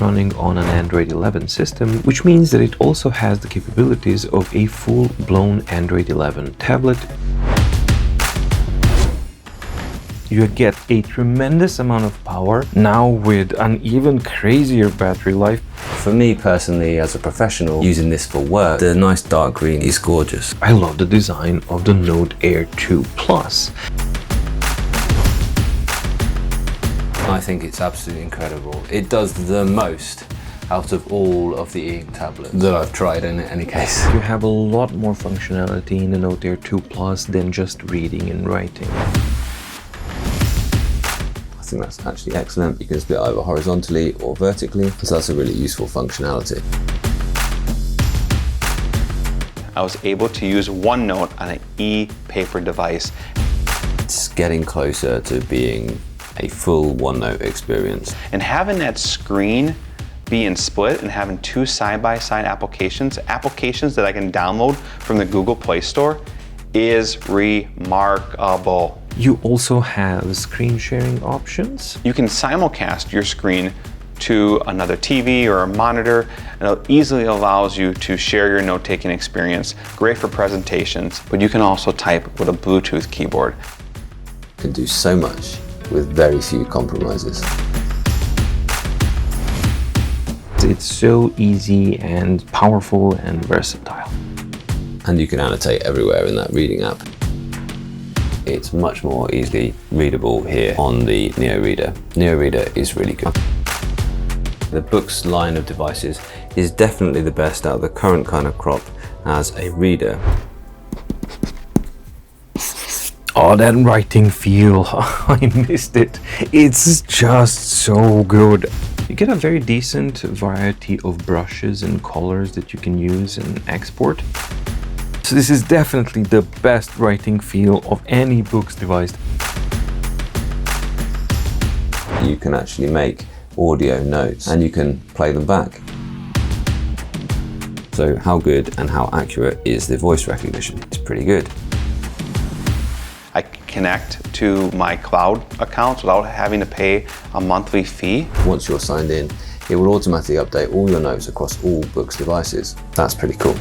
running on an Android 11 system, which means that it also has the capabilities of a full-blown Android 11 tablet. You get a tremendous amount of power, now with an even crazier battery life. For me personally, as a professional using this for work, the nice dark green is gorgeous. I love the design of the Note Air2 Plus. I think it's absolutely incredible. It does the most out of all of the e-ink tablets that I've tried in any case. You have a lot more functionality in the Note Air2 Plus than just reading and writing. I think that's actually excellent. You can split either horizontally or vertically, so that's a really useful functionality. I was able to use OneNote on an ePaper device. It's getting closer to being a full OneNote experience. And having that screen being split and having two side-by-side applications that I can download from the Google Play Store is remarkable. You also have screen sharing options. You can simulcast your screen to another TV or a monitor, and it easily allows you to share your note-taking experience. Great for presentations, but you can also type with a Bluetooth keyboard. You can do so much with very few compromises. It's so easy and powerful and versatile. And you can annotate everywhere in that reading app. It's much more easily readable here on the Neo Reader. Neo Reader is really good. The BOOX line of devices is definitely the best out of the current kind of crop as a reader. Oh, that writing feel, I missed it. It's just so good. You get a very decent variety of brushes and colors that you can use and export. So this is definitely the best writing feel of any BOOX device. You can actually make audio notes and you can play them back. So how good and how accurate is the voice recognition? It's pretty good. I can connect to my cloud accounts without having to pay a monthly fee. Once you're signed in, it will automatically update all your notes across all BOOX devices. That's pretty cool.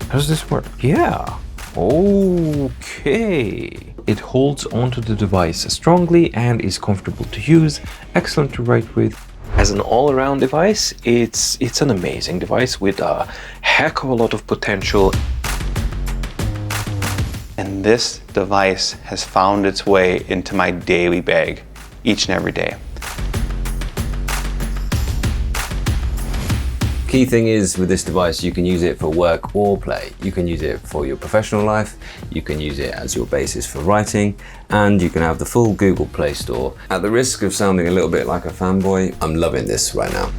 How does this work? Yeah. Okay. It holds onto the device strongly and is comfortable to use, excellent to write with. As an all-around device, it's an amazing device with a heck of a lot of potential. And this device has found its way into my daily bag each and every day. Key thing is with this device, you can use it for work or play. You can use it for your professional life, you can use it as your basis for writing, and you can have the full Google Play Store. At the risk of sounding a little bit like a fanboy, I'm loving this right now.